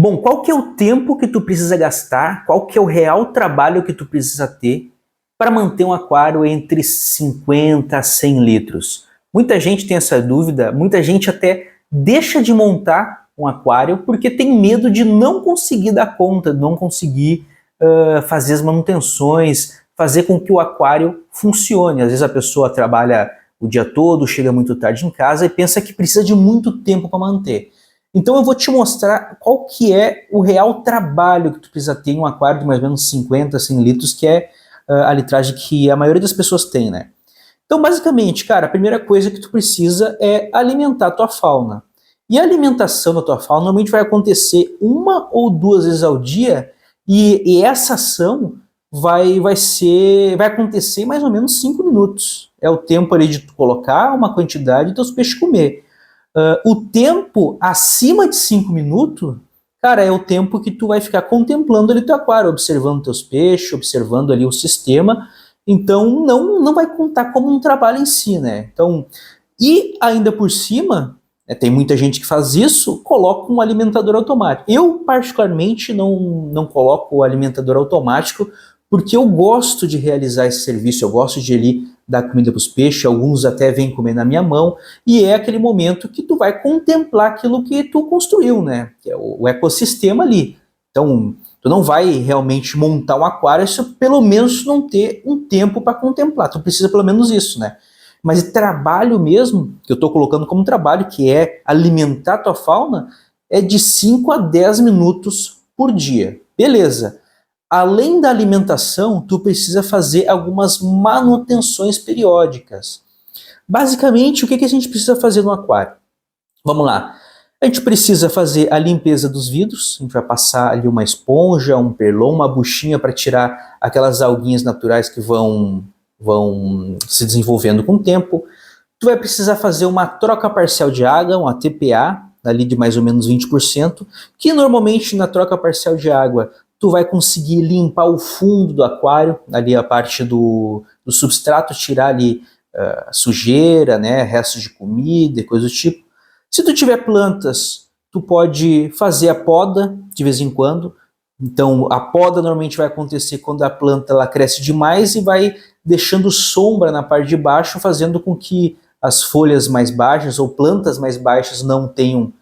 Bom, qual que é o tempo que tu precisa gastar, qual que é o real trabalho que tu precisa ter para manter um aquário entre 50 a 100 litros? Muita gente tem essa dúvida, muita gente até deixa de montar um aquário porque tem medo de não conseguir dar conta, não conseguir fazer as manutenções, fazer com que o aquário funcione. Às vezes a pessoa trabalha o dia todo, chega muito tarde em casa e pensa que precisa de muito tempo para manter. Então eu vou te mostrar qual que é o real trabalho que tu precisa ter em um aquário de mais ou menos 50, 100 litros, que é a litragem que a maioria das pessoas tem, né? Então basicamente, cara, a primeira coisa que tu precisa é alimentar a tua fauna. E a alimentação da tua fauna normalmente vai acontecer uma ou duas vezes ao dia e essa ação vai acontecer em mais ou menos 5 minutos. É o tempo ali de tu colocar uma quantidade e teus peixes comer. O tempo acima de 5 minutos, cara, é o tempo que tu vai ficar contemplando ali teu aquário, observando teus peixes, observando ali o sistema. Então não vai contar como um trabalho em si, né? Então, e ainda por cima, tem muita gente que faz isso, coloca um alimentador automático. Eu particularmente não coloco o alimentador automático porque eu gosto de realizar esse serviço, eu gosto de ali dar comida para os peixes, alguns até vêm comer na minha mão, e é aquele momento que tu vai contemplar aquilo que tu construiu, né? Que é o ecossistema ali. Então, tu não vai realmente montar um aquário se pelo menos não ter um tempo para contemplar. Tu precisa pelo menos isso, né? Mas trabalho mesmo, que eu estou colocando como trabalho, que é alimentar a tua fauna, é de 5 a 10 minutos por dia. Beleza. Além da alimentação, tu precisa fazer algumas manutenções periódicas. Basicamente, o que a gente precisa fazer no aquário? Vamos lá. A gente precisa fazer a limpeza dos vidros, a gente vai passar ali uma esponja, um perlon, uma buchinha para tirar aquelas alguinhas naturais que vão se desenvolvendo com o tempo. Tu vai precisar fazer uma troca parcial de água, uma TPA, ali de mais ou menos 20%, que normalmente na troca parcial de água tu vai conseguir limpar o fundo do aquário, ali a parte do substrato, tirar ali sujeira, né, restos de comida e coisa do tipo. Se tu tiver plantas, tu pode fazer a poda de vez em quando. Então a poda normalmente vai acontecer quando a planta ela cresce demais e vai deixando sombra na parte de baixo, fazendo com que as folhas mais baixas ou plantas mais baixas não tenham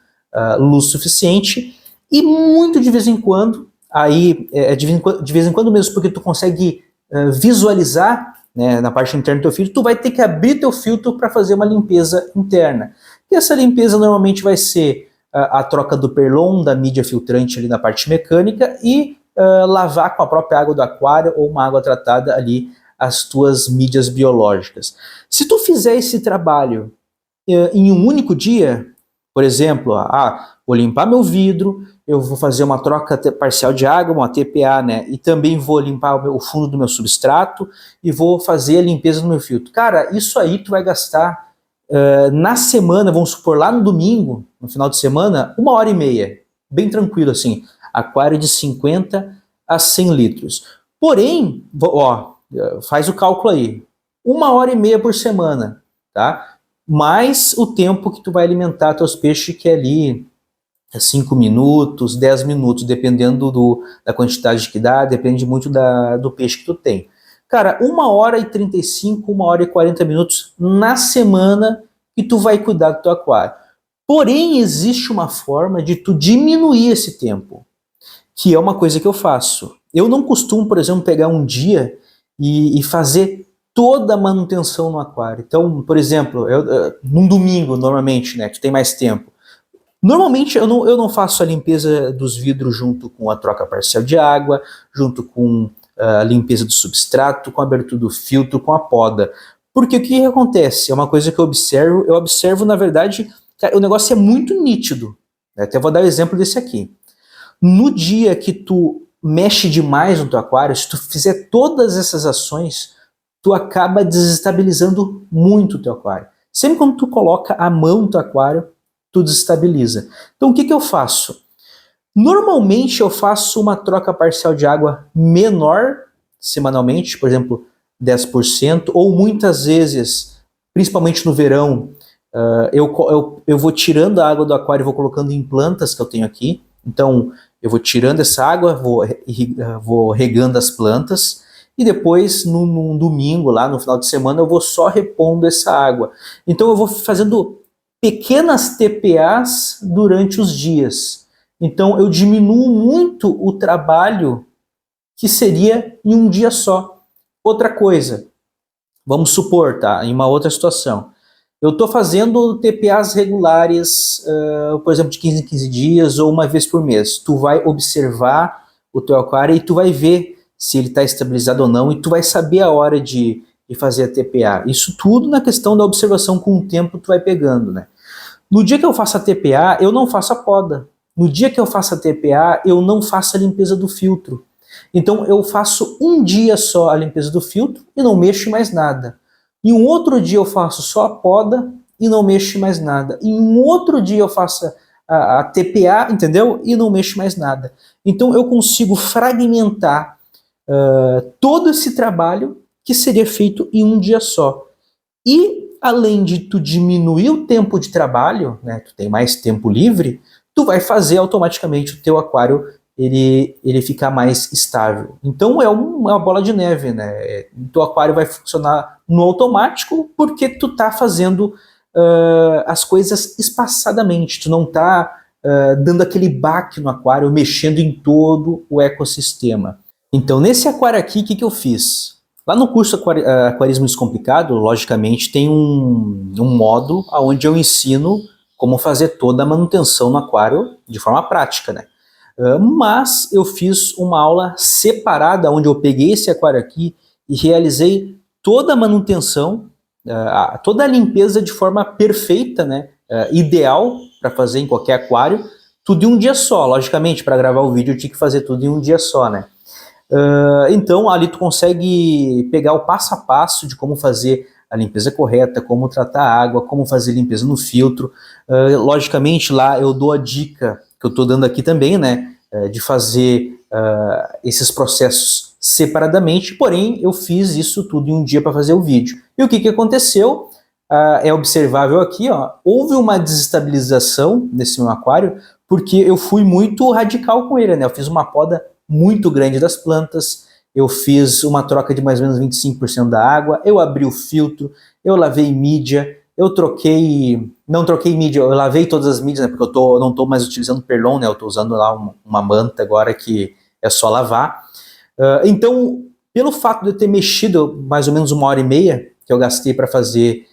luz suficiente. E muito de vez em quando, de vez em quando mesmo, porque tu consegue visualizar, né, na parte interna do teu filtro, tu vai ter que abrir teu filtro para fazer uma limpeza interna. E essa limpeza normalmente vai ser a troca do perlon, da mídia filtrante ali na parte mecânica e lavar com a própria água do aquário ou uma água tratada ali as tuas mídias biológicas. Se tu fizer esse trabalho em um único dia, por exemplo, vou limpar meu vidro, eu vou fazer uma troca parcial de água, uma TPA, né? E também vou limpar o fundo do meu substrato e vou fazer a limpeza do meu filtro. Cara, isso aí tu vai gastar na semana, vamos supor, lá no domingo, no final de semana, 1h30. Bem tranquilo, assim. Aquário de 50 a 100 litros. Porém, faz o cálculo aí. 1h30 por semana, tá? Mais o tempo que tu vai alimentar teus peixes, que é ali 5 minutos, 10 minutos, dependendo da quantidade que dá, depende muito do peixe que tu tem. Cara, 1h35, 1h40 minutos na semana que tu vai cuidar do teu aquário. Porém, existe uma forma de tu diminuir esse tempo, que é uma coisa que eu faço. Eu não costumo, por exemplo, pegar um dia e fazer toda a manutenção no aquário. Então, por exemplo, num domingo, normalmente, né, que tem mais tempo, normalmente eu não faço a limpeza dos vidros junto com a troca parcial de água, junto com a limpeza do substrato, com a abertura do filtro, com a poda. Porque o que acontece? É uma coisa que eu observo na verdade, o negócio é muito nítido. Até vou dar o exemplo desse aqui. No dia que tu mexe demais no teu aquário, se tu fizer todas essas ações, tu acaba desestabilizando muito o teu aquário. Sempre quando tu coloca a mão no teu aquário, tu desestabiliza. Então o que eu faço? Normalmente eu faço uma troca parcial de água menor semanalmente, por exemplo, 10%, ou muitas vezes, principalmente no verão, eu vou tirando a água do aquário e vou colocando em plantas que eu tenho aqui. Então eu vou tirando essa água, vou regando as plantas, e depois, num domingo, lá no final de semana, eu vou só repondo essa água. Então eu vou fazendo pequenas TPAs durante os dias. Então eu diminuo muito o trabalho que seria em um dia só. Outra coisa, vamos supor, tá, em uma outra situação, eu estou fazendo TPAs regulares, por exemplo, de 15 em 15 dias ou uma vez por mês. Tu vai observar o teu aquário e tu vai ver se ele está estabilizado ou não, e tu vai saber a hora de fazer a TPA. Isso tudo na questão da observação, com o tempo tu vai pegando, né? No dia que eu faço a TPA, eu não faço a poda. No dia que eu faço a TPA, eu não faço a limpeza do filtro. Então eu faço um dia só a limpeza do filtro e não mexo mais nada. Em um outro dia eu faço só a poda e não mexo mais nada. Em um outro dia eu faço a TPA, entendeu? E não mexo mais nada. Então eu consigo fragmentar todo esse trabalho que seria feito em um dia só. E além de tu diminuir o tempo de trabalho, né, tu tem mais tempo livre, tu vai fazer automaticamente o teu aquário ele ficar mais estável. Então é uma bola de neve, né? O teu aquário vai funcionar no automático porque tu tá fazendo as coisas espaçadamente, tu não tá dando aquele baque no aquário, mexendo em todo o ecossistema. Então nesse aquário aqui, o que eu fiz? Lá no curso Aquarismo Descomplicado, logicamente, tem um módulo onde eu ensino como fazer toda a manutenção no aquário de forma prática, né? Mas eu fiz uma aula separada, onde eu peguei esse aquário aqui e realizei toda a manutenção, toda a limpeza de forma perfeita, né? Ideal para fazer em qualquer aquário, tudo em um dia só. Logicamente, para gravar o vídeo eu tinha que fazer tudo em um dia só, né? Então ali tu consegue pegar o passo a passo de como fazer a limpeza correta, como tratar a água, como fazer limpeza no filtro. Logicamente lá eu dou a dica que eu estou dando aqui também, né, de fazer esses processos separadamente, porém eu fiz isso tudo em um dia para fazer o vídeo. E o que aconteceu? É observável aqui, ó, houve uma desestabilização nesse meu aquário, porque eu fui muito radical com ele, né? Eu fiz uma poda muito grande das plantas, eu fiz uma troca de mais ou menos 25% da água, eu abri o filtro, eu lavei mídia, não troquei mídia, eu lavei todas as mídias, né, porque eu não estou mais utilizando perlon, né, eu estou usando lá uma manta agora que é só lavar. Então, pelo fato de eu ter mexido mais ou menos 1h30 que eu gastei para fazer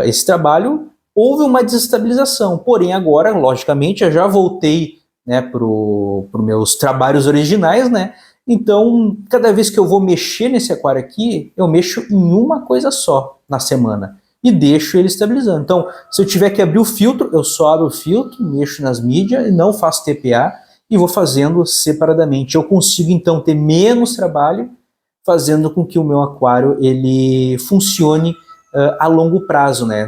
esse trabalho, houve uma desestabilização, porém agora, logicamente, eu já voltei, né, para os meus trabalhos originais, né? Então, cada vez que eu vou mexer nesse aquário aqui, eu mexo em uma coisa só na semana e deixo ele estabilizando. Então, se eu tiver que abrir o filtro, eu só abro o filtro, mexo nas mídias e não faço TPA e vou fazendo separadamente. Eu consigo, então, ter menos trabalho, fazendo com que o meu aquário ele funcione a longo prazo, né?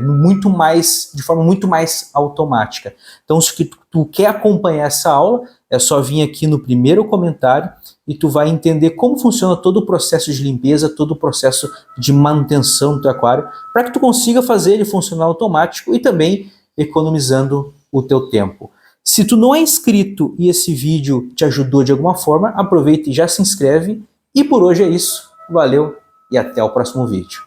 De forma muito mais automática. Então, se tu quer acompanhar essa aula, é só vir aqui no primeiro comentário e tu vai entender como funciona todo o processo de limpeza, todo o processo de manutenção do teu aquário, para que tu consiga fazer ele funcionar automático e também economizando o teu tempo. Se tu não é inscrito e esse vídeo te ajudou de alguma forma, aproveita e já se inscreve. E por hoje é isso. Valeu e até o próximo vídeo.